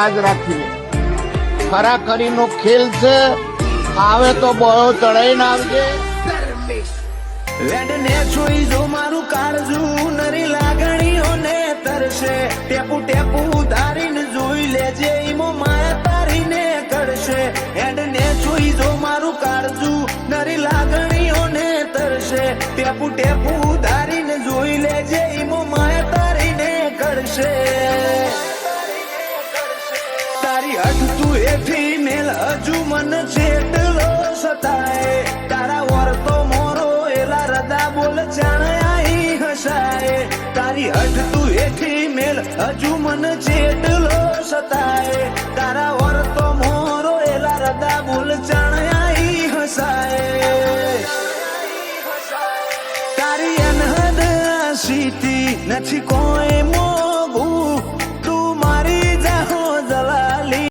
આજ રાખીને ખરાખરીનો ખેલ છે. આવે તો બોયો ચડાઈને આવજે. વેડને જોઈ જો મારું કાળજુ નરી લાગણીઓને તરશે. ટેપુ ટેપુ ઉધારીને જોઈ લેજે ઈમો માયા તારીને કરશે. વેડને જોઈ જો મારું કાળજુ નરી લાગણીઓને તરશે. ટેપુ ટેપુ ઉધારીને જોઈ લેજે ઈમો માયા તારીને કરશે. તારી હઠ તું એથી મેલ હજુ મન જેટલો સતાય. તારા વર્તો મોરો એલા રદા બોલ જાણાઈ હસાય. તારી હઠ તું એથી મેલ હજુ મન જેટલો સતાય. તારા વર્તો મોરો એલા રદા બોલ જાણાઈ હસાય. તારી અનહદ સીતી નથી કોઈ